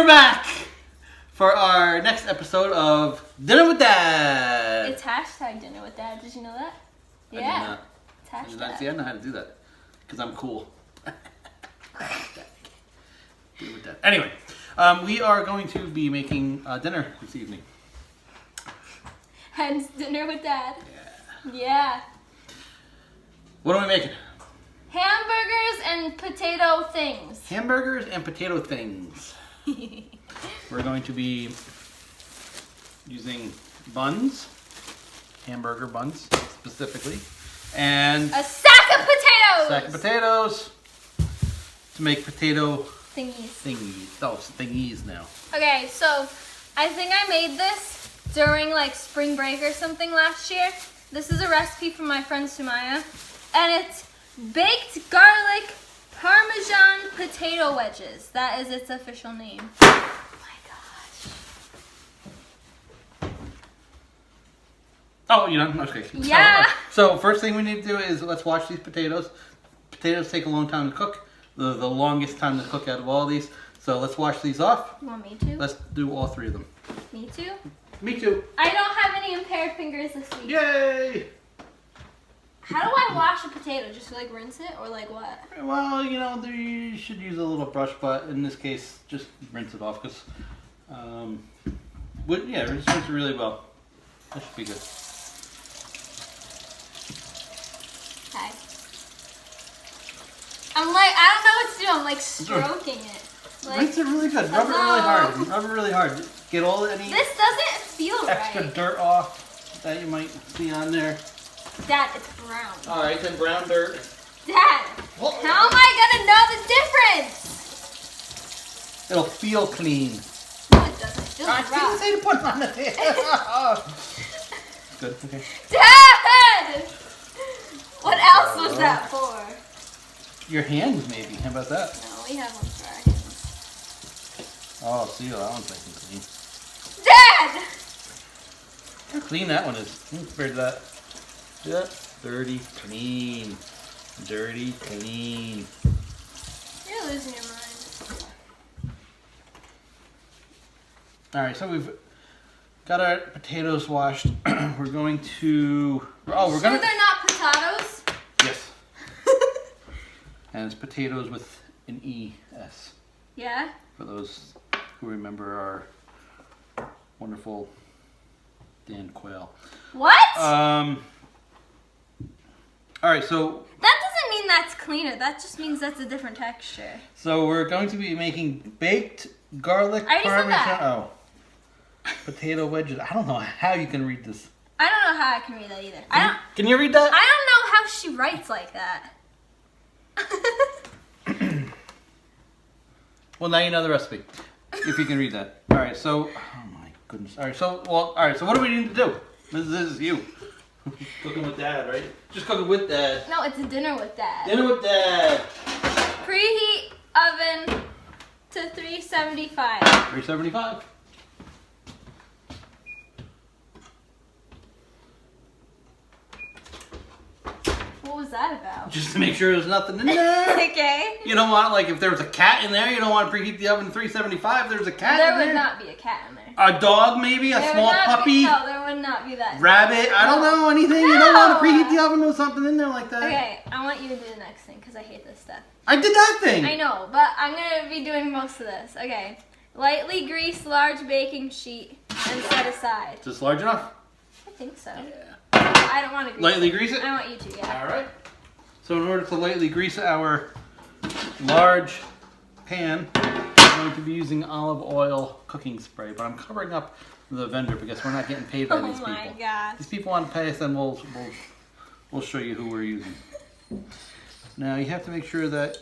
we're back for our next episode of Dinner with Dad. It's hashtag Dinner with Dad. Did you know that? I Yeah. did not. It's hashtag. I did not see. I know how to do that because I'm cool. Dinner with Dad. Anyway, we are going to be making dinner this evening. Hence Dinner with Dad. Yeah. Yeah. What are we making? Hamburgers and potato things. Hamburgers and potato things. We're going to be using buns, hamburger buns specifically, and A sack of potatoes. sack of potatoes to make potato Thingies. thingies now. Okay, so I think I made this during like spring break or something last year. This is a recipe from my friend Sumaya, and it's baked garlic Parmesan potato wedges. That is its official name. Oh my gosh. Oh, you know, okay. Yeah. So first thing we need to do is let's wash these potatoes. Potatoes take a long time to cook. The longest time to cook out of all these. So let's wash these off. You want me to? Let's do all three of them. Me too? Me too. I don't have any impaired fingers this week. Yay! How do I wash a potato? Just like rinse it or like what? Well, you know, you should use a little brush, but in this case, just rinse it off because, rinse it really well. That should be good. Okay. I'm like, I don't know what to do. I'm like stroking it. Like, Rinse it really good. Rub it really hard. Rub it really hard. Get all any this doesn't feel extra right. dirt off that you might see on there. Dad, it's brown. All right, then brown dirt. Dad, how am I gonna know the difference? It'll feel clean. No, it doesn't. It feels I didn't rough. say to put it on the table. Good. Okay. Dad! What else was that for? Your hands, maybe. How about that? No, we have one for our hands. Oh, see, that one's nice and clean. Dad! How clean that one is compared to that. Yeah, dirty, clean. Dirty, clean. You're losing your mind. All right, so we've got our potatoes washed. We're going to. Oh, we're gonna. Sure they're not potatoes? Yes. And it's potatoes with an E-S. Yeah? For those who remember our wonderful Dan Quayle. What? All right, so That doesn't mean that's cleaner. That just means that's a different texture. we're going to be making baked garlic I already said Parmesan. that. Oh, potato wedges. I don't know how you can read this. I don't know how I can read that either. Can you read that? I don't know how she writes like that. Well, now you know the recipe. If you can read that. All right, so oh my goodness. All right, so what do we need to do? This is you. Cooking with Dad, right? Just cooking with Dad. No, it's a dinner with Dad. Dinner with Dad. Preheat oven to 375. 375. What was that about? Just to make sure there's nothing in there. Okay. You don't want, like, if there was a cat in there, you don't want to preheat the oven to 375. There's a cat There in there. would not be a cat in there. A dog, maybe? A There small would not puppy? No, there would not be that. Rabbit? I don't know, anything? You don't want to preheat the oven with something in there like that. Okay, I want you to do the next thing because I hate this stuff. I did that thing. I know, but I'm going to be doing most of this. Okay. Lightly grease large baking sheet and set aside. Is this large enough? I think so. Yeah. I don't want to grease Lightly it. grease it? I want you to, yeah. All right. So in order to lightly grease our large pan, I'm going to be using olive oil cooking spray, but I'm covering up the vendor because we're not getting paid by these people. Oh my gosh. These people want to pay us, and we'll show you who we're using. Now you have to make sure that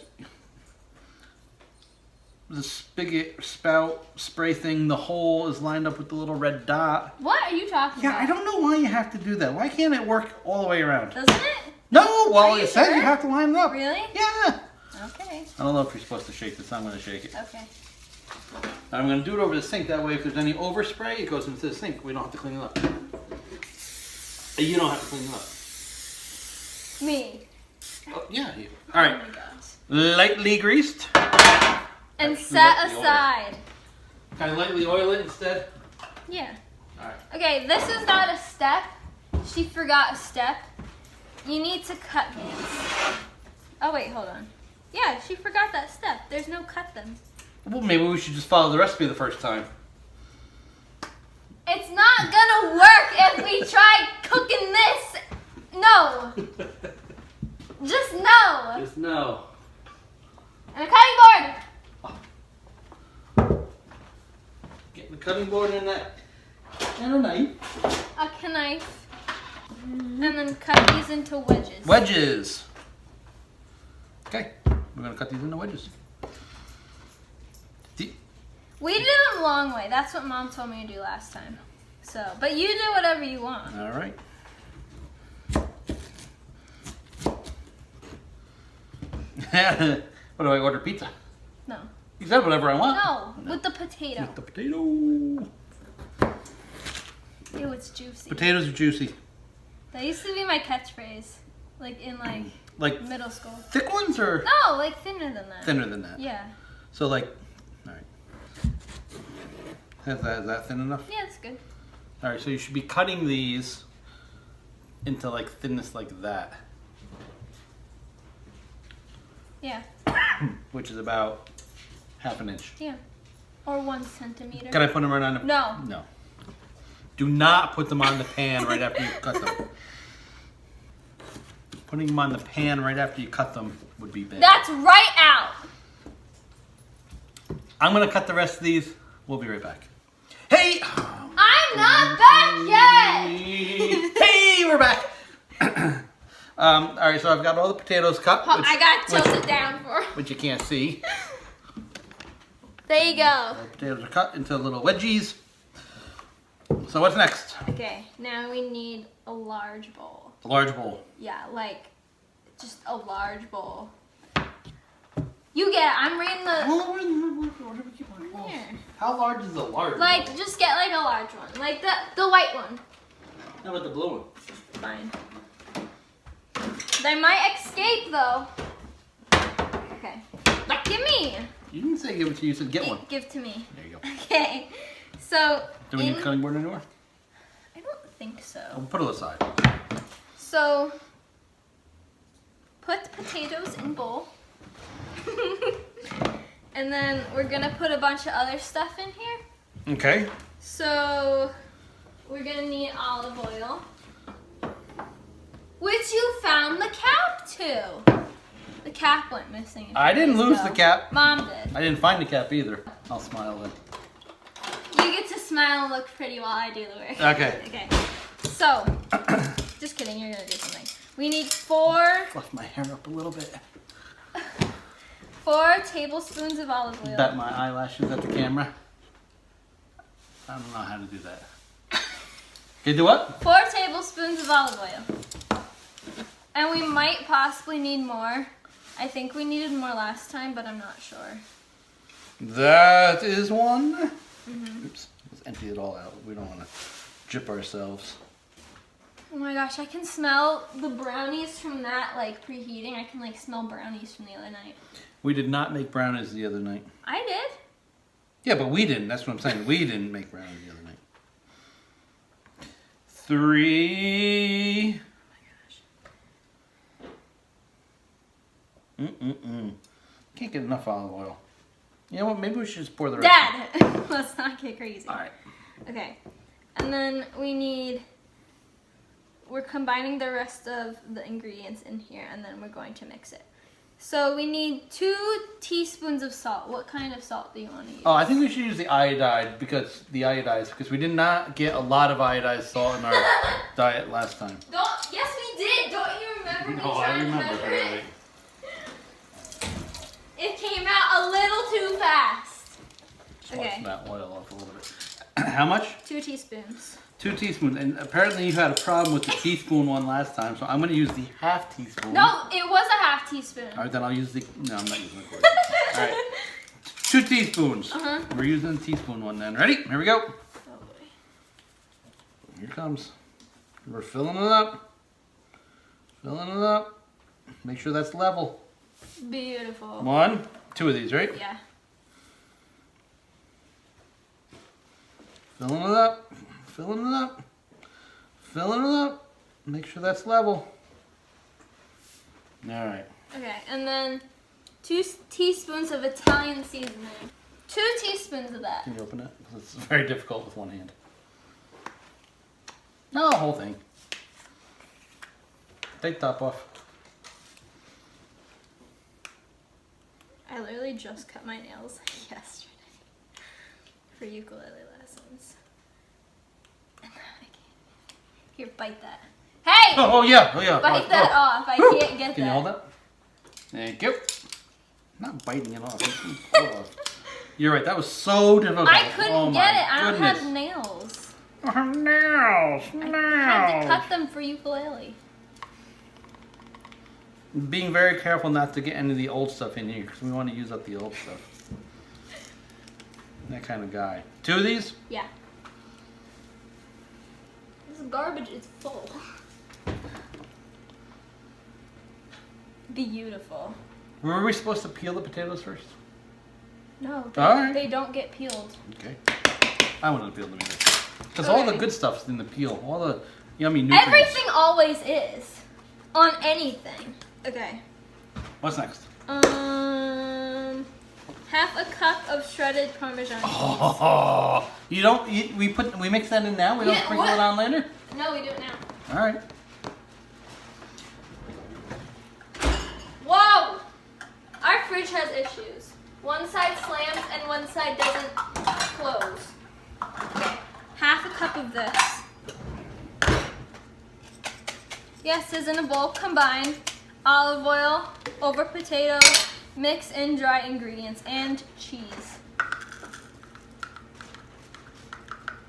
the spigot spout spray thing, the hole is lined up with the little red dot. What are you talking Yeah, about? I don't know why you have to do that. Why can't it work all the way around? Doesn't it? No, well, Are you it says sure? you have to line it up. Really? Yeah. Okay. I don't know if you're supposed to shake this. I'm going to shake it. Okay. I'm going to do it over the sink. That way, if there's any overspray, it goes into the sink. We don't have to clean it up. You don't have to clean it up. Me. Oh, yeah, you. All right. Oh my gosh. Lightly greased. And Screw set up the order. aside. Can I lightly oil it instead? Yeah. Alright. Okay, this is not a step. She forgot a step. You need to cut these. Oh wait, hold on. Yeah, she forgot that step. There's no cut them. Well, maybe we should just follow the recipe the first time. It's not gonna work if we try cooking this. No. Just no. Just no. And a cutting board. Get the cutting board in that. And a knife. A knife. And then cut these into wedges. Wedges. Okay, we're gonna cut these into wedges. We did them the long way. That's what Mom told me to do last time. So, but you do whatever you want. All right. What do I order? Pizza? No. You said whatever I want. No, with the potato. With the potato. Ew, it's juicy. Potatoes are juicy. That used to be my catchphrase, like in Like middle school. thick ones or No, like thinner than that. thinner than that? Yeah. So like, all right. Is that thin enough? Yeah, it's good. All right, so you should be cutting these into like thinness like that, Yeah. which is about half an inch. Yeah. Or 1 centimeter. Can I put them right on the? No. No. Do not put them on the pan right after you cut them. Putting them on the pan right after you cut them would be bad. That's right out. I'm gonna cut the rest of these. We'll be right back. Hey! I'm not back yet. Hey, we're back. All right, so I've got all the potatoes cut. Oh, I got to tilt it down for. Which you can't see. There you go. The potatoes are cut into little wedgies. So what's next? Okay, now we need a large bowl. A large bowl. Yeah, like just a large bowl. You get it. I'm reading the. Here. How large is a large Like, bowl? just get like a large one, like the white one. How about the blue one? Fine. They might escape though. Okay. Give me. You didn't say give it to you, you said get one. Give to me. There you go. Okay. So. Do we need a cutting board anymore? I don't think so. We'll put it aside. So. Put potatoes in bowl. And then we're gonna put a bunch of other stuff in here. Okay. So we're gonna need olive oil, which you found the cap to. The cap went missing. I didn't lose the cap. Mom did. I didn't find the cap either. I'll smile then. You get to smile and look pretty while I do the work. Okay. Okay. So, just kidding. You're gonna do something. We need 4 Fluff my hair up a little bit. 4 tablespoons of olive oil. Bet my eyelashes at the camera. I don't know how to do that. Okay, do what? 4 tablespoons of olive oil. And we might possibly need more. I think we needed more last time, but I'm not sure. That is one. Oops, let's empty it all out. We don't want to drip ourselves. Oh my gosh, I can smell the brownies from that, like, preheating. I can, like, smell brownies from the other night. We did not make brownies the other night. I did. Yeah, but we didn't. That's what I'm saying. We didn't make brownies the other night. 3. Can't get enough olive oil. You know what? Maybe we should just pour the rest. Dad! Let's not get crazy. All right. Okay. And then we're combining the rest of the ingredients in here, and then we're going to mix it. So we need 2 teaspoons of salt. What kind of salt do you want to use? Oh, I think we should use the iodized because we did not get a lot of iodized salt in our diet last time. Yes, we did. Don't you remember me No, I trying to remember. measure it? It came out a little too fast. Just Okay. wash that oil off a little bit. How much? 2 teaspoons. 2 teaspoons. And apparently you had a problem with the teaspoon one last time, so I'm going to use the half teaspoon. No, it was a half teaspoon. All right, then I'll use the... No, I'm not using the quarter. All right. 2 teaspoons. We're using the teaspoon one then. Ready? Here we go. Oh boy. Here it comes. We're filling it up. Filling it up. Make sure that's level. Beautiful. 1, 2 of these, right? Yeah. Filling it up. Filling it up. Filling it up. Make sure that's level. All right. Okay, and then 2 teaspoons of Italian seasoning. 2 teaspoons of that. Can you open it? It's very difficult with one hand. No, the whole thing. Take top off. I literally just cut my nails yesterday for ukulele lessons. Here, bite that. Hey! Oh yeah, oh yeah. Bite that off. I can't get that. Can you hold that? Thank you. Not biting it off. Pull it off. You're right. That was so difficult. I couldn't get it. I don't goodness. have nails. Oh, nails. I had to cut them for ukulele. Being very careful not to get any of the old stuff in here because we want to use up the old stuff. That kind of guy. 2 of these? Yeah. This garbage is full. Beautiful. Were we supposed to peel the potatoes first? No, All right. they don't get peeled. Okay. I wanted to peel them either. Because all the Okay. good stuff's in the peel. All the yummy nutrients. Everything always is. On anything. Okay. What's next? Half a cup of shredded Parmesan cheese. Oh, we mix that in now? We don't Yeah, sprinkle what? it on later? No, we do it now. All right. Whoa! Our fridge has issues. One side slams and one side doesn't close. Okay. Half a cup of this. Yes, is in a bowl. Combine olive oil over potato. Mix in dry ingredients and cheese.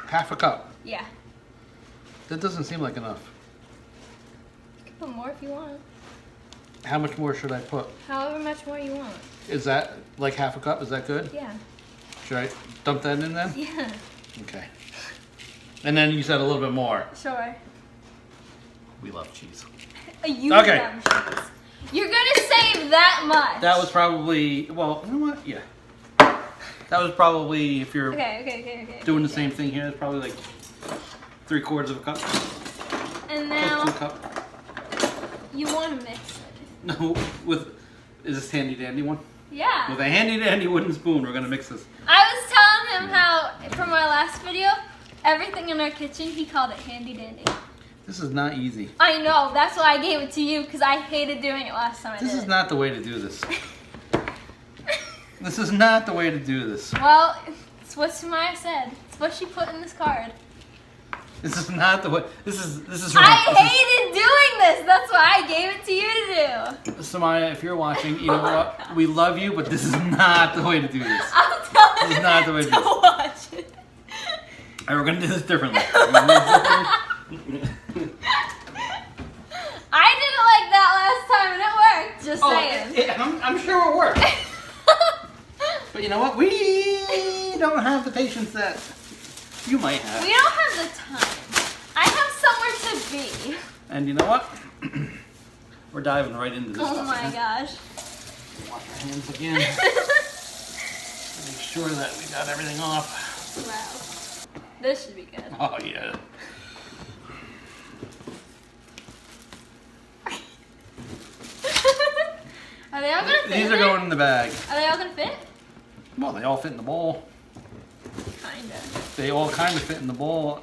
Half a cup. Yeah. That doesn't seem like enough. You can put more if you want. How much more should I put? However much more you want. Is that like half a cup? Is that good? Yeah. Should I dump that in then? Yeah. Okay. And then you said a little bit more. Sure. We love cheese. You Okay. love cheese. You're gonna save that much. That was probably, well, you know what? Yeah. That was probably, if you're Okay. doing the same thing here, it's probably like 3/4 of a cup. And Close now to a cup. you want to mix it. No, is this handy dandy one? Yeah. With a handy dandy wooden spoon, we're gonna mix this. I was telling him how, from our last video, everything in our kitchen, he called it handy dandy. This is not easy. I know, that's why I gave it to you, because I hated doing it last time I did This is it. not the way to do this. This is not the way to do this. Well, it's what Sumaya said. It's what she put in this card. This is not the way. This is I wrong. hated doing this. That's why I gave it to you to do. Samaya, if you're watching, you know what? We love you, but this is not the way to do this. I'll tell This is him not the way to do to this. watch it. All right, we're gonna do this differently. I didn't like that last time and it worked. Just saying. I'm sure it worked. But you know what? We don't have the patience that you might have. We don't have the time. I have somewhere to be. And you know what? We're diving right into this Oh stuff. my okay? gosh. Wash our hands again. Make sure that we got everything off. Wow. This should be good. Oh yeah. Are they all gonna fit? These in are there? going in the bag. Are they all gonna fit? Well, they all fit in the bowl. Kinda. They all kind of fit in the bowl.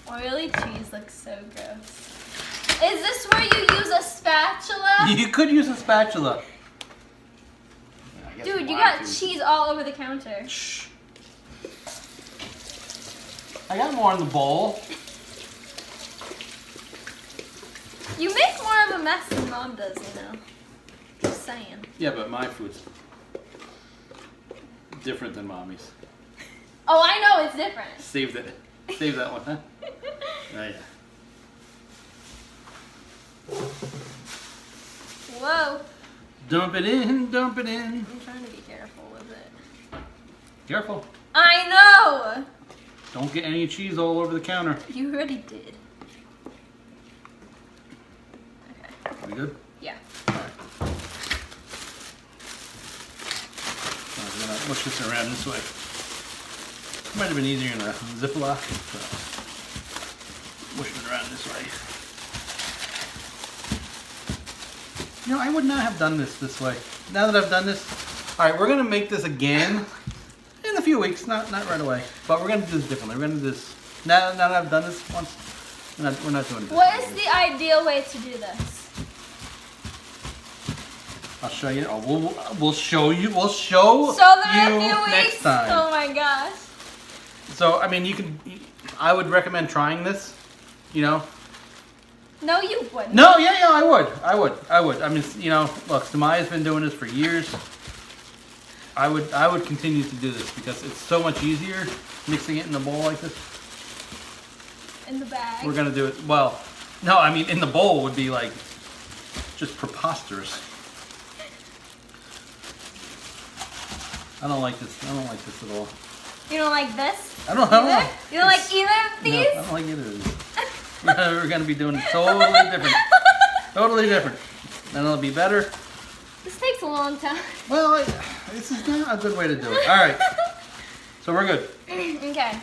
Oily cheese looks so gross. Is this where you use a spatula? You could use a spatula. Yeah, I guess Dude, you why got to. cheese all over the counter. Shh. I got more in the bowl. You make more of a mess than Mom does, you know. Just saying. Yeah, but my food's different than Mommy's. Oh, I know it's different. Save that one, huh? Oh yeah. Whoa. Dump it in, dump it in. I'm trying to be careful with it. Careful. I know! Don't get any cheese all over the counter. You already did. Okay. We good? Yeah. this around this way. Might have been easier in a Ziploc. So push it around this way. You know, I would not have done this way. Now that I've done this, all right, we're gonna make this again in a few weeks, not right away. But we're gonna do this differently. We're gonna do this now that I've done this once. We're not doing this. What is the ideal way to do this? I'll show you. Oh, we'll show you. We'll show them in you a few weeks. next time. Oh my gosh. So I mean, I would recommend trying this. You know. No, you wouldn't. No, yeah, I would. I mean, you know, look, Samaya's been doing this for years. I would continue to do this because it's so much easier mixing it in a bowl like this. In the bag. We're gonna do it. Well, no, I mean in the bowl would be like just preposterous. I don't like this. I don't like this at all. You don't like this? I don't know. You don't like either of these? No, I don't like either of these. We're gonna be doing it totally different. Totally different. And it'll be better. This takes a long time. Well, this is not a good way to do it. All right. So we're good. Okay.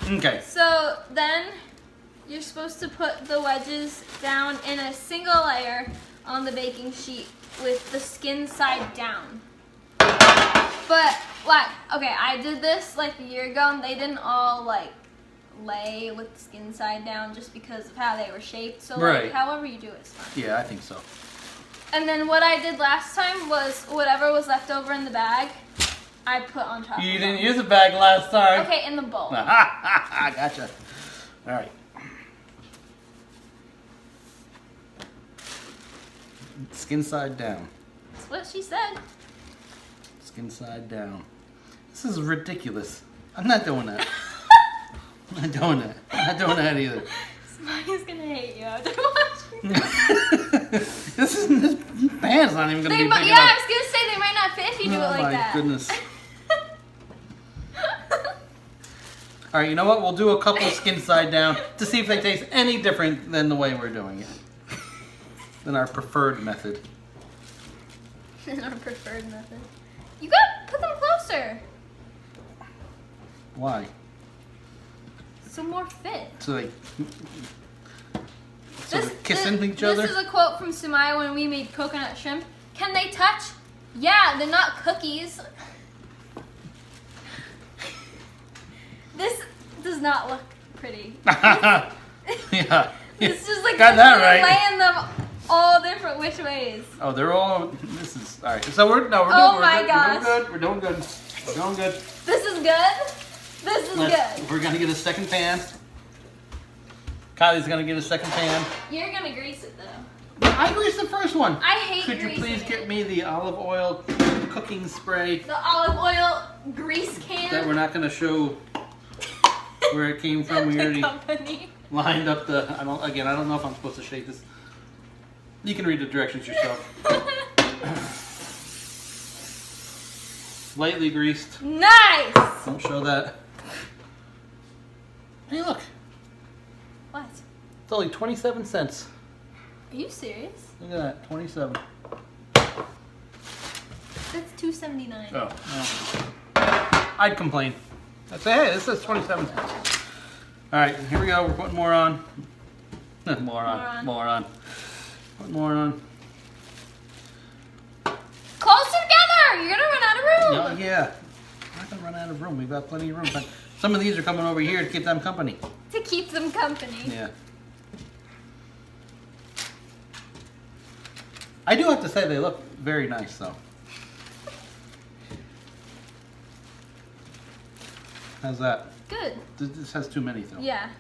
Okay. So then you're supposed to put the wedges down in a single layer on the baking sheet with the skin side down. But okay, I did this like a year ago and they didn't all like lay with the skin side down just because of how they were shaped. So like, however you do it is fine. Yeah, I think so. And then what I did last time was whatever was left over in the bag, I put on top. You didn't use a bag last time. Okay, in the bowl. Gotcha. All right. Skin side down. That's what she said. Skin side down. This is ridiculous. I'm not doing that. I'm not doing that. I'm not doing that either. Smaya's gonna hate you after watching this. This pan's not even gonna be big enough. I was gonna say they might not fit if you do it like that. Oh my goodness. All right, you know what? We'll do a couple skin side down to see if they taste any different than the way we're doing it. Than our preferred method. Our preferred method. You gotta put them closer. Why? So more fit. So they're kissing each other? This is a quote from Sumaya when we made coconut shrimp. Can they touch? Yeah, they're not cookies. This does not look pretty. Yeah. It's just like got that right. laying them all different which ways. Oh, they're all. This is all right. So we're doing good. We're doing good. We're doing good. This is good. This is good. We're gonna get a second pan. Kylie's gonna get a second pan. You're gonna grease it though. I greased the first one. I hate Could you please get me the olive oil cooking spray? The olive oil grease can. That we're not gonna show where it came from. We already company. lined up the. I don't know if I'm supposed to shake this. You can read the directions yourself. Lightly greased. Nice. Don't show that. Hey, look. What? It's only 27 cents. Are you serious? Look at that, 27. That's $2.79. Oh. I'd complain. I'd say, hey, this says 27 cents. All right, here we go. We're putting more on. More on. Put more on. Closer together! You're gonna run out of room. No, yeah. We're not gonna run out of room. We've got plenty of room. But some of these are coming over here to keep them company. To keep them company. Yeah. I do have to say they look very nice, though. How's that? Good. This has too many, though. Yeah.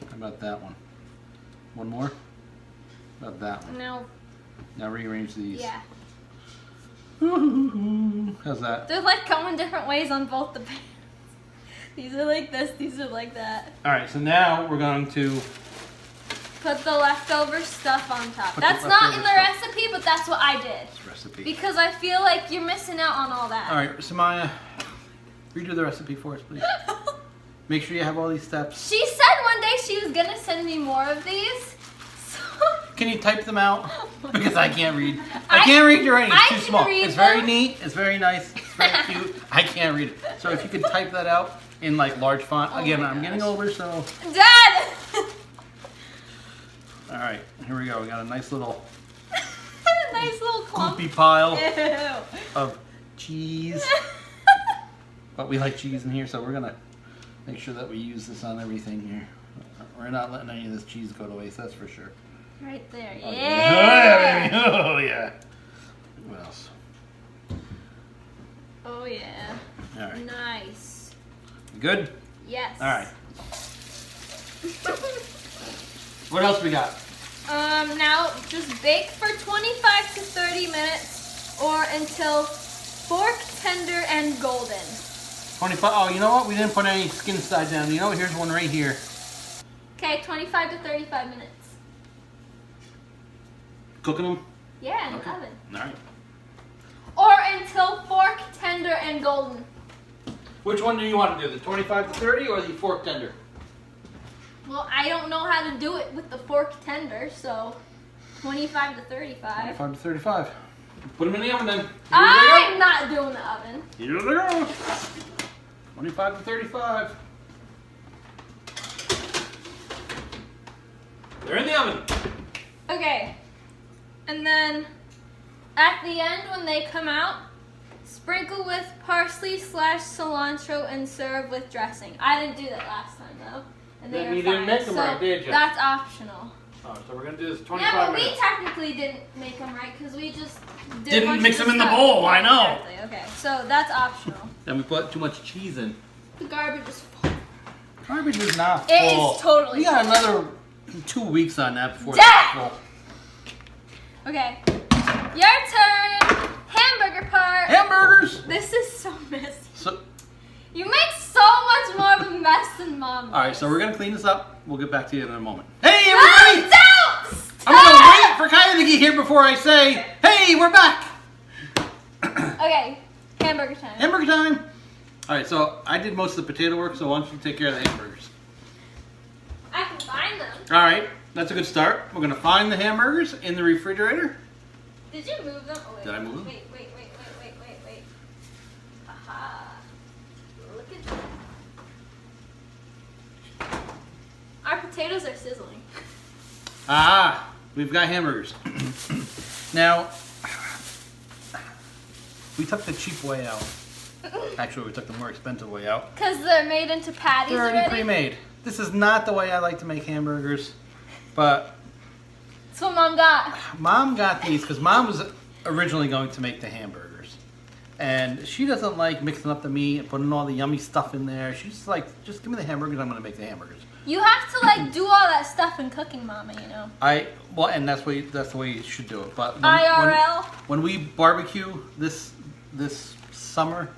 How about that one? One more? How about that one? No. Now rearrange these. Yeah. How's that? They're like going different ways on both the pans. These are like this, these are like that. Alright, so now we're going to put the leftover stuff on top. That's not in the recipe, but that's what I did. Recipe. Because I feel like you're missing out on all that. Alright, Samaya, redo the recipe for us, please. Make sure you have all these steps. She said one day she was gonna send me more of these. So Can you type them out? Because I can't read. I can't read your writing. It's too small. It's very neat. It's very nice. It's very cute. I can't read it. So if you could type that out in like large font. Again, I'm getting older, so. Dad! All right, here we go. We got a nice little clump. goopy pile Ew. of cheese. But we like cheese in here, so we're gonna make sure that we use this on everything here. We're not letting any of this cheese go to waste, that's for sure. Right there. Oh, Yeah. baby. Oh, yeah. What else? Oh, yeah. All right. Nice. Good? Yes. All right. What else we got? Now just bake for 25 to 30 minutes or until fork tender and golden. 25. Oh, you know what? We didn't put any skin side down. You know what? Here's one right here. Okay, 25 to 35 minutes. Cooking them? Yeah, in Okay. the oven. All right. Or until fork tender and golden. Which one do you want to do? The 25 to 30 or the fork tender? Well, I don't know how to do it with the fork tender, so 25 to 35. 25 to 35. Put them in the oven then. Here I'm not doing the oven. they go. Here they go. 25 to 35. They're in the oven. Okay. And then at the end when they come out, sprinkle with parsley / cilantro and serve with dressing. I didn't do that last time though. And they Then were you didn't fine. make them So right, did you? that's optional. Oh, so we're going to do this 25 Yeah, but we minutes. technically didn't make them right because we just did Didn't a bunch mix of them in the stuff. bowl, I know. Exactly. Okay, so that's optional. Then we put too much cheese in. The garbage is full. Garbage is not It is full. totally We got full. another 2 weeks on that before Dad! it's full. Okay, your turn. Hamburger part. Hamburgers! This is so messy. So, You make so much more of a mess than Mom does. alright, so we're going to clean this up. We'll get back to you in a moment. Hey, No, everybody! don't! I'm going to wait for Kaya to get here before I say, hey, we're back! Okay, hamburger time. Hamburger time! Alright, so I did most of the potato work, so why don't you take care of the hamburgers? I can find them. Alright, that's a good start. We're going to find the hamburgers in the refrigerator. Did you move them? Oh, wait. Did I move them? Wait. Aha. Look at that. Our potatoes are sizzling. Ah, we've got hamburgers. Now, we took the cheap way out. Actually, we took the more expensive way out. Because they're made into patties They're already pre-made. This is not the way I like to make hamburgers, but That's what Mom got. Mom got these because Mom was originally going to make the hamburgers. And she doesn't like mixing up the meat and putting all the yummy stuff in there. She's like, just give me the hamburgers, I'm going to make the hamburgers. You have to like do all that stuff in cooking, Mama, you know. Well, and that's the way you should do it. But IRL. when we barbecue this summer,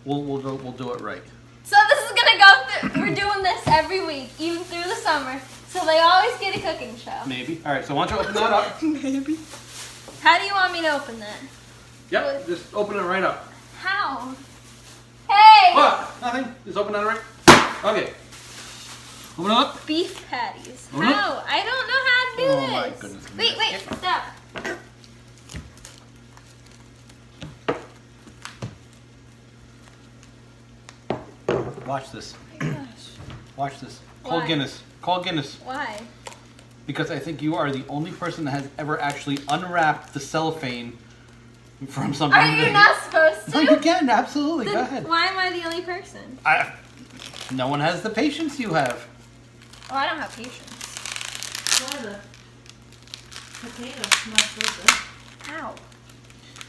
we'll do it right. So this is gonna go through, we're doing this every week, even through the summer. So they always get a cooking show. Maybe. All right. So why don't you open that up? Maybe. How do you want me to open that? Yep. Just open it right up. How? Hey! What? Nothing. Just open that right. Okay. Open it up. Beef patties. Open it up. How? I don't know how to do Oh, this. my goodness. Wait, stop. Watch this. Oh my gosh. Watch this. Call Why? Guinness. Call Guinness. Why? Because I think you are the only person that has ever actually unwrapped the cellophane from something. Are you not supposed to? No, you can. Absolutely. Then Go ahead. Why am I the only person? No one has the patience you have. Oh, I don't have patience. Why the potatoes not so good? Ow.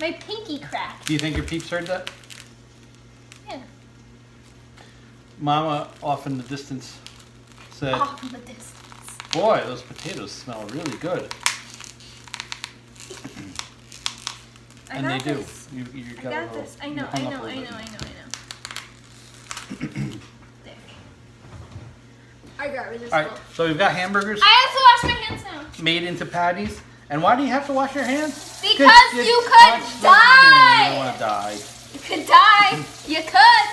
My pinky cracked. Do you think your peeps heard that? Yeah. Mama off in the distance said, Off in the distance. boy, those potatoes smell really good. I And they got do. this. You I got a got little- this. I you know. hung up a little bit. There. Our garbage is All right, full. so we've got hamburgers I have to wash my hands now. made into patties. And why do you have to wash your hands? Because you could You die. don't want to die. You could die. You could.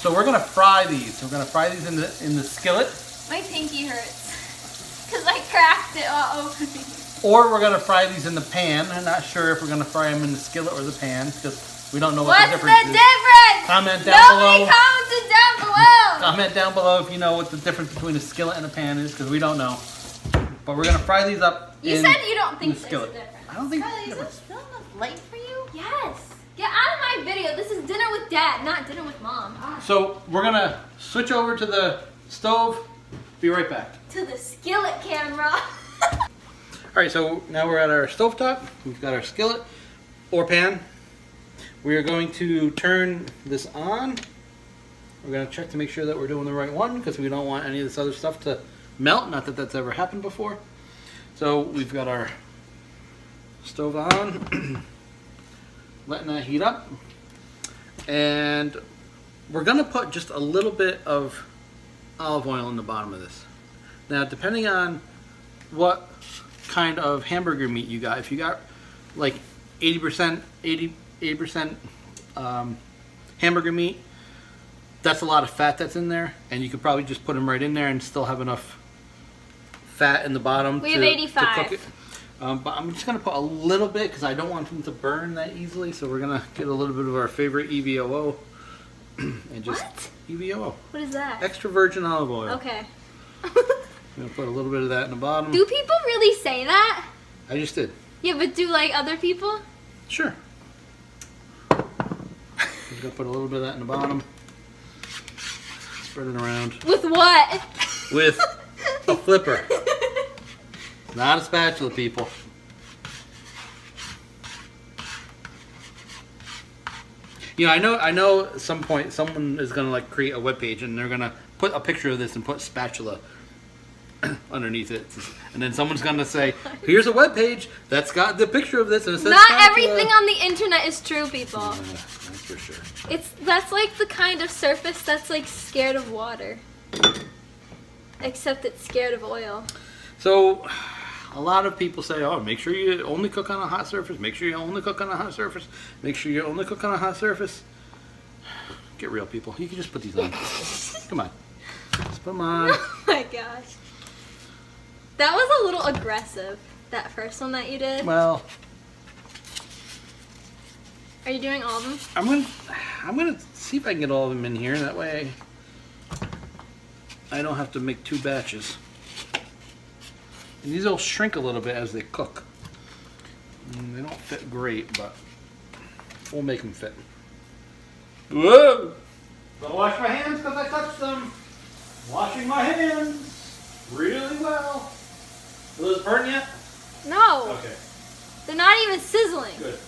So we're gonna fry these. We're gonna fry these in the skillet. My pinky hurts. Because I cracked it all over me. Or we're gonna fry these in the pan. I'm not sure if we're gonna fry them in the skillet or the pan because we don't know what What's the difference the is. difference? Comment down Nobody below. commented down below. Comment down below if you know what the difference between a skillet and a pan is because we don't know. But we're gonna fry these up. You in said you don't the think there's a skillet. difference. I don't think Kylie, there's a is difference. this still enough light for you? Yes. Get out of my video. This is dinner with Dad, not dinner with Mom. So we're gonna switch over to the stove. Be right back. To the skillet camera. All right, so now we're at our stovetop. We've got our skillet or pan. We are going to turn this on. We're going to check to make sure that we're doing the right one because we don't want any of this other stuff to melt. Not that that's ever happened before. So we've got our stove on, letting that heat up. And we're going to put just a little bit of olive oil in the bottom of this. Now, depending on what kind of hamburger meat you got, if you got like 80% hamburger meat, that's a lot of fat that's in there, and you could probably just put them right in there and still have enough fat in the bottom We to, have 85. to cook it. But I'm just going to put a little bit because I don't want them to burn that easily, so we're going to get a little bit of our favorite EVOO and just What? EVOO. What is that? Extra virgin olive oil. Okay. I'm going to put a little bit of that in the bottom. Do people really say that? I just did. Yeah, but do like other people? Sure. I'm going to put a little bit of that in the bottom. Spread it around With what? with a flipper. Not a spatula, people. You know, I know at some point someone is going to like create a webpage and they're going to put a picture of this and put spatula underneath it. And then someone's going to say, here's a webpage that's got the picture of this and it says Not spatula. everything on the internet is true, people. Yeah, that's for sure. That's like the kind of surface that's like scared of water. Except it's scared of oil. So, a lot of people say, oh, make sure you only cook on a hot surface. Make sure you only cook on a hot surface. Make sure you only cook on a hot surface. Get real, people. You can just put these on. Come on. Just put them on. Oh my gosh. That was a little aggressive, that first one that you did. Well, Are you doing all of them? I'm gonna see if I can get all of them in here. That way, I don't have to make two batches. And these will shrink a little bit as they cook. They don't fit great, but we'll make them fit. Whoa! Gotta wash my hands because I touched them. Washing my hands really well. Are those burnt yet? No. Okay, They're not even sizzling. good.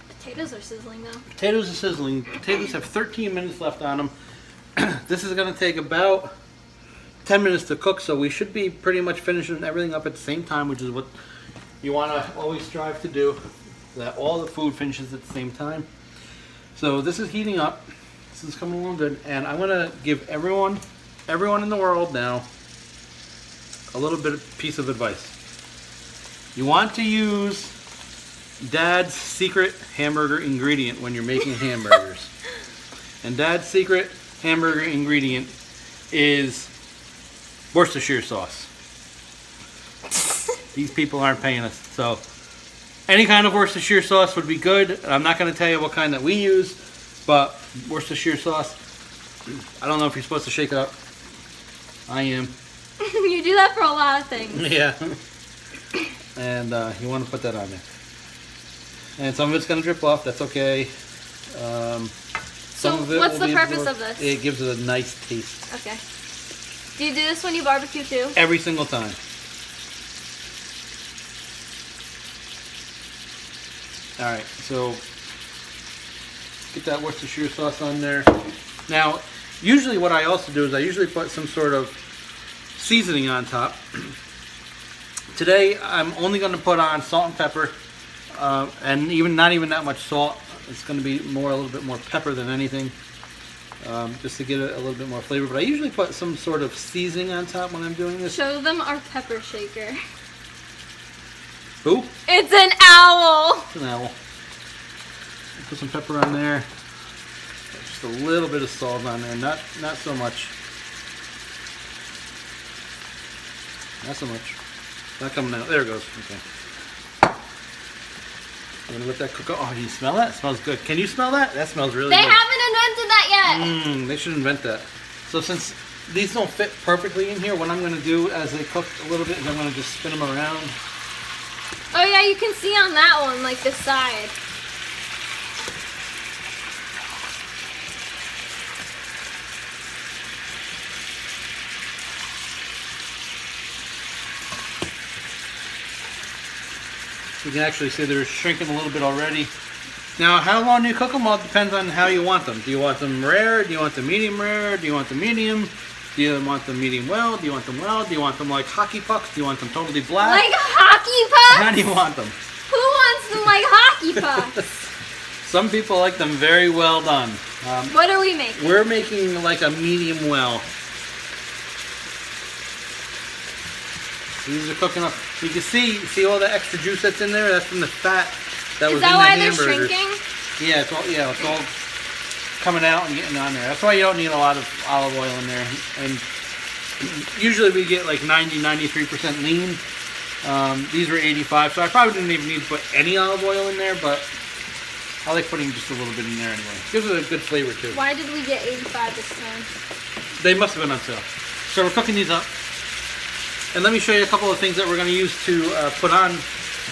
Potatoes are sizzling though. Potatoes are sizzling. Potatoes have 13 minutes left on them. This is going to take about 10 minutes to cook, so we should be pretty much finishing everything up at the same time, which is what you want to always strive to do, so that all the food finishes at the same time. So this is heating up. This is coming along good, and I'm going to give everyone in the world now a little bit of piece of advice. You want to use Dad's secret hamburger ingredient when you're making hamburgers. And Dad's secret hamburger ingredient is Worcestershire sauce. These people aren't paying us, so any kind of Worcestershire sauce would be good. I'm not going to tell you what kind that we use, but Worcestershire sauce, I don't know if you're supposed to shake it up. I am. You do that for a lot of things. Yeah. And you want to put that on there. And some of it's going to drip off. That's okay. Some of it what's will the be purpose absorbed. of this? It gives it a nice taste. Okay. Do you do this when you barbecue too? Every single time. Alright, so get that Worcestershire sauce on there. Now, usually what I also do is I usually put some sort of seasoning on top. Today, I'm only going to put on salt and pepper, and not even that much salt. It's going to be a little bit more pepper than anything, just to get it a little bit more flavor. But I usually put some sort of seasoning on top when I'm doing this. Show them our pepper shaker. Who? It's an owl. It's an owl. Put some pepper on there. Just a little bit of salt on there, not so much. Not so much. Not coming out. There it goes. Okay. I'm gonna let that cook. Oh, you smell that? It smells good. Can you smell that? That smells really They good. haven't invented that yet. They should invent that. So since these don't fit perfectly in here, what I'm gonna do as they cook a little bit is I'm gonna just spin them around. Oh yeah, you can see on that one, like the side. You can actually see they're shrinking a little bit already. Now, how long do you cook them? Well, it depends on how you want them. Do you want them rare? Do you want them medium rare? Do you want them medium? Do you want them medium well? Do you want them well? Do you want them like hockey pucks? Do you want them totally black? Like hockey pucks? How do you want them? Who wants them like hockey pucks? Some people like them very well done. What are we making? We're making like a medium well. These are cooking up. You can see all the extra juice that's in there. That's from the fat that was Is that in the why they're hamburgers. shrinking? Yeah, it's all coming out and getting on there. That's why you don't need a lot of olive oil in there. And usually we get like 90-93% lean. These were 85, so I probably didn't even need to put any olive oil in there, but I like putting just a little bit in there anyway. Gives it a good flavor too. Why did we get 85 this time? They must have been on sale. So we're cooking these up. And let me show you a couple of things that we're going to use to put on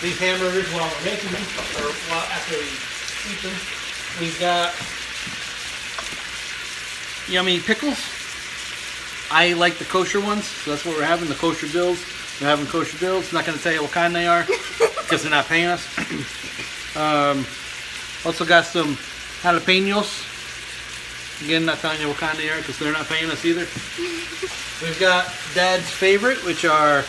these hamburgers while we're making them, or after we eat them. We've got yummy pickles. I like the kosher ones, so that's what we're having, the kosher bills. We're having kosher bills. I'm not going to tell you what kind they are, because they're not paying us. Also got some jalapenos. Again, not telling you what kind they are, because they're not paying us either. We've got Dad's favorite, which are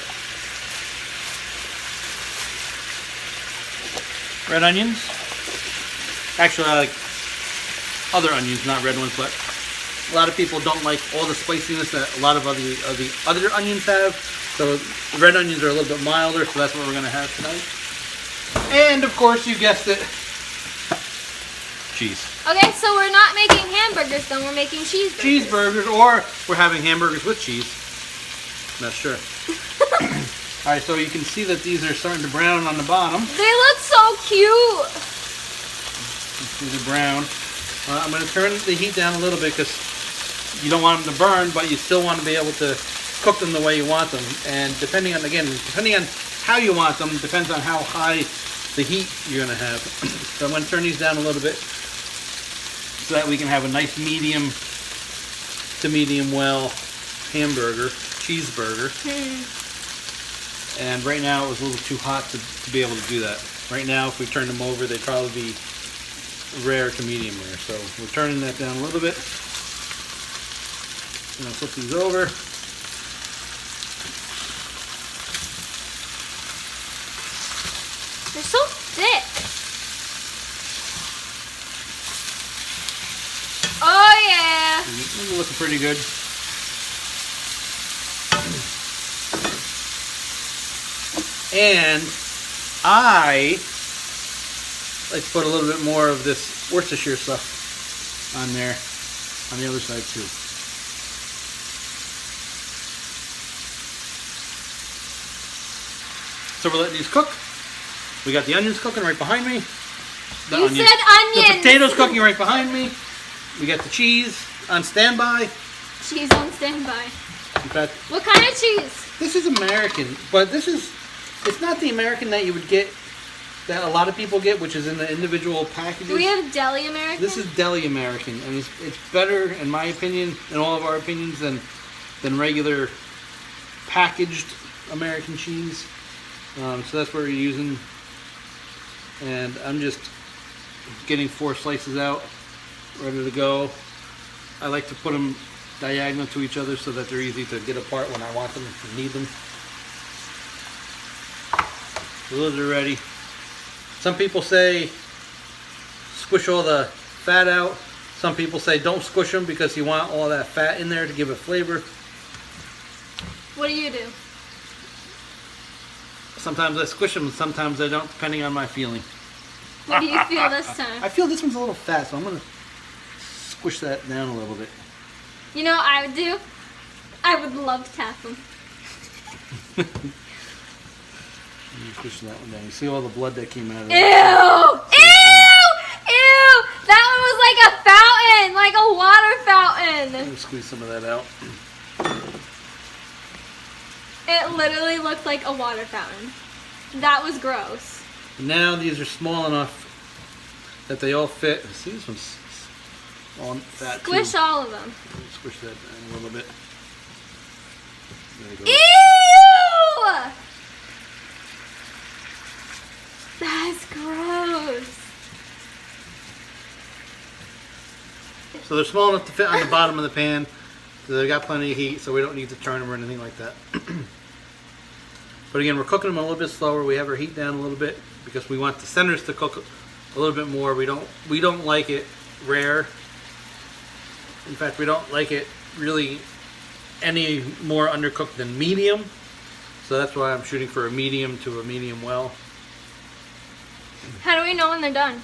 red onions. Actually, I like other onions, not red ones, but a lot of people don't like all the spiciness that a lot of the other onions have. So the red onions are a little bit milder, so that's what we're going to have tonight. And of course, you guessed it, cheese. Okay, so we're not making hamburgers then, we're making cheeseburgers. Cheeseburgers, or we're having hamburgers with cheese. Not sure. Alright, so you can see that these are starting to brown on the bottom. They look so cute. You see the brown. I'm going to turn the heat down a little bit because you don't want them to burn, but you still want to be able to cook them the way you want them. And depending on how you want them, depends on how high the heat you're going to have. So I'm going to turn these down a little bit so that we can have a nice medium to medium well hamburger, cheeseburger. And right now it was a little too hot to be able to do that. Right now, if we turn them over, they'd probably be rare to medium rare. So we're turning that down a little bit. And I'll flip these over. They're so thick. Oh yeah. These are looking pretty good. And I like to put a little bit more of this Worcestershire stuff on there, on the other side too. So we're letting these cook. We got the onions cooking right behind me. Said onions. The potatoes cooking right behind me. We got the cheese on standby. Cheese on standby. In fact, What kind of cheese? this is American, but it's not the American that you would get, that a lot of people get, which is in the individual packages. Do we have deli American? This is deli American, and it's better, in my opinion, in all of our opinions, than regular packaged American cheese. So that's what we're using. And I'm just getting 4 slices out, ready to go. I like to put them diagonal to each other so that they're easy to get apart when I want them and need them. So those are ready. Some people say squish all the fat out. Some people say don't squish them because you want all that fat in there to give it flavor. What do you do? Sometimes I squish them, sometimes I don't, depending on my feeling. What do you feel this time? I feel this one's a little fat, so I'm going to squish that down a little bit. You know what I would do? I would love to tap them. Let me push that one down. You see all the blood that came out of Ew! it? Ew! That one was like a fountain, like a water fountain. Let me squeeze some of that out. It literally looked like a water fountain. That was gross. Now these are small enough that they all fit. See, this one's on fat too. Squish all of them. Squish that down a little bit. There you go. Ew! That's gross. So they're small enough to fit on the bottom of the pan. So they've got plenty of heat, so we don't need to turn them or anything like that. But again, we're cooking them a little bit slower. We have our heat down a little bit because we want the centers to cook a little bit more. We don't like it rare. In fact, we don't like it really any more undercooked than medium. So that's why I'm shooting for a medium to a medium well. How do we know when they're done?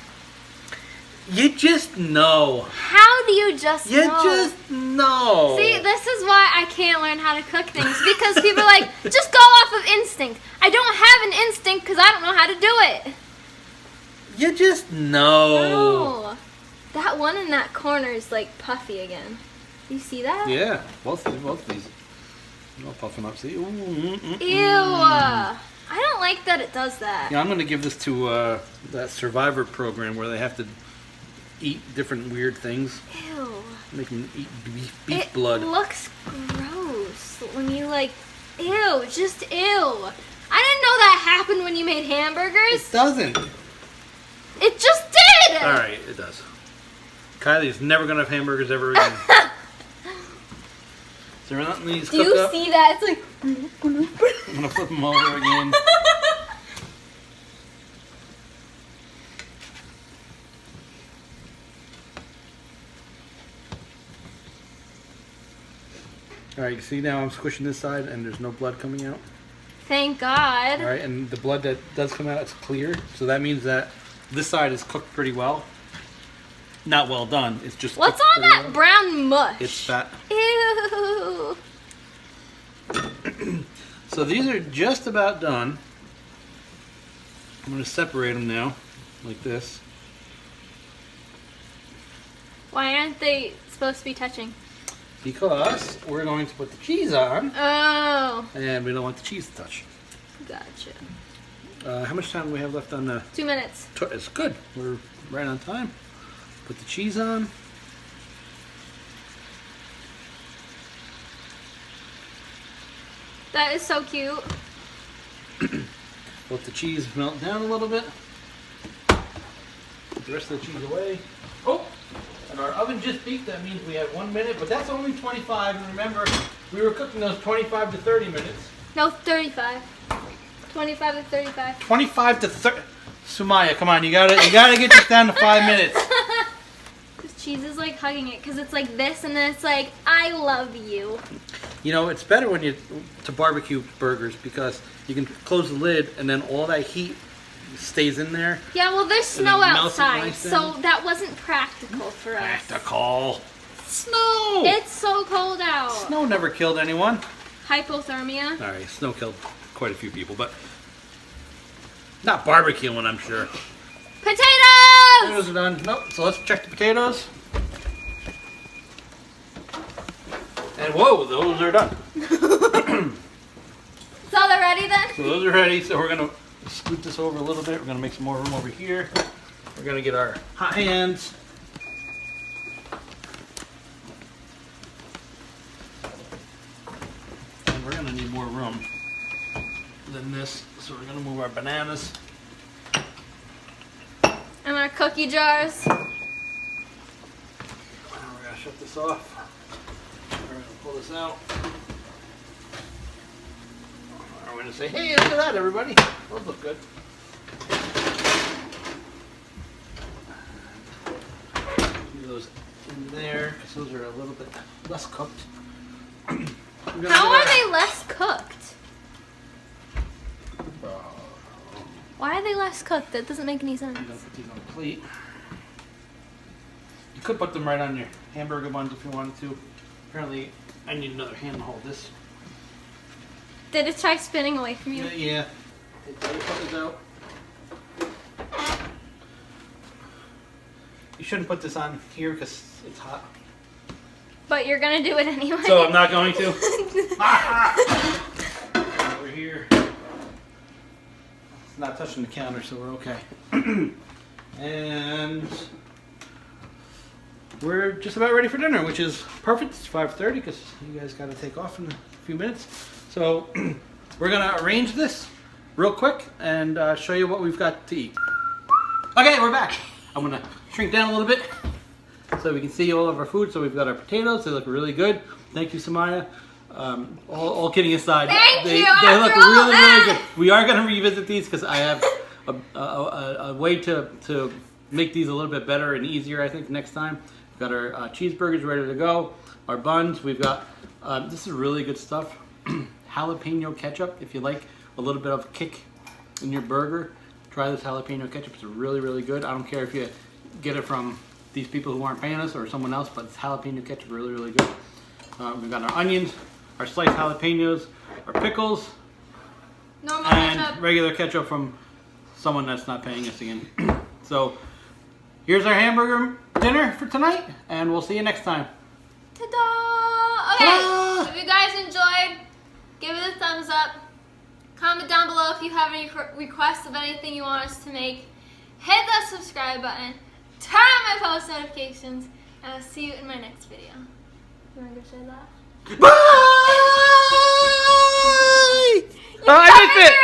You just know. How do you just You know? just know. See, this is why I can't learn how to cook things. Because people are like, just go off of instinct. I don't have an instinct because I don't know how to do it. You just know. No. That one in that corner is like puffy again. You see that? Yeah, both of these. All puffing up. See? Ooh, Ew. I don't like that it does that. Yeah, I'm going to give this to that Survivor program where they have to eat different weird things. Ew. Make them eat beef blood. It looks gross when you like, ew, just ew. I didn't know that happened when you made hamburgers. It doesn't. It just did. All right, it does. Kylie's never going to have hamburgers ever again. Is there nothing these Do cooked you up? see that? It's like. I'm going to flip them over again. Alright, you see now I'm squishing this side and there's no blood coming out. Thank God. Alright, and the blood that does come out is clear. So that means that this side is cooked pretty well. Not well done. It's just What's cooked on pretty that well. brown mush? It's fat. Ew. So these are just about done. I'm going to separate them now, like this. Why aren't they supposed to be touching? Because we're going to put the cheese on, Oh, and we don't want the cheese to touch. gotcha. How much time do we have left on the... 2 minutes. It's good. We're right on time. Put the cheese on. That is so cute. Let the cheese melt down a little bit. Put the rest of the cheese away. Oh! And our oven just beeped. That means we have 1 minute, but that's only 25. And remember, we were cooking those 25 to 30 minutes. No, 35. 25 to 35. 25 to 30. Sumaya, come on, you gotta get this down to 5 minutes. This cheese is like hugging it because it's like this and then it's like, I love you. You know, it's better when you to barbecue burgers because you can close the lid and then all that heat stays in there. Yeah, well, there's And snow it melts it outside, nice so down. that wasn't practical for us. Practical. Snow. It's so cold out. Snow never killed anyone. Hypothermia. All right, snow killed quite a few people, but not barbecuing, I'm sure. Potatoes! Potatoes are done. Nope. So let's check the potatoes. And whoa, those are done. So they're ready then? So those are ready. So we're gonna scoot this over a little bit. We're gonna make some more room over here. We're gonna get our hot hands. And we're gonna need more room than this. So we're gonna move our bananas. And our cookie jars. Now we're gonna shut this off. We're gonna pull this out. We're gonna say, hey, look at that, everybody. Those look good. Leave those in there, because those are a little bit less cooked. How are they less cooked? Why are they less cooked? That doesn't make any sense. I'm gonna put these on a plate. You could put them right on your hamburger buns if you wanted to. Apparently, I need another hand to hold this. Did it try spinning away from you? Yeah, Take the buttons out. You shouldn't put this on here because it's hot. But you're gonna do it anyway. So I'm not going to. Over here. It's not touching the counter, so we're okay. And we're just about ready for dinner, which is perfect. It's 5:30 because you guys got to take off in a few minutes. So we're gonna arrange this real quick and show you what we've got to eat. Okay, we're back. I'm gonna shrink down a little bit so we can see all of our food. So we've got our potatoes. They look really good. Thank you, Samaya. All kidding aside, Thank you. They look After all really, that. really good. We are gonna revisit these because I have a way to make these a little bit better and easier. I think next time. We've got our cheeseburgers ready to go. Our buns. We've got this is really good stuff. Jalapeno ketchup. If you like a little bit of kick in your burger, try this jalapeno ketchup. It's really, really good. I don't care if you get it from these people who aren't paying us or someone else, but it's jalapeno ketchup, really, really good. We've got our onions, our sliced jalapenos, our pickles, Normal and ketchup. regular ketchup from someone that's not paying us again. So here's our hamburger dinner for tonight, and we'll see you next time. Ta-da! Okay, Ta-da! if you guys enjoyed, give it a thumbs up. Comment down below if you have any requests of anything you want us to make. Hit that subscribe button. Turn on my post notifications. And I'll see you in my next video. You want to go say that? Bye! You I missed it!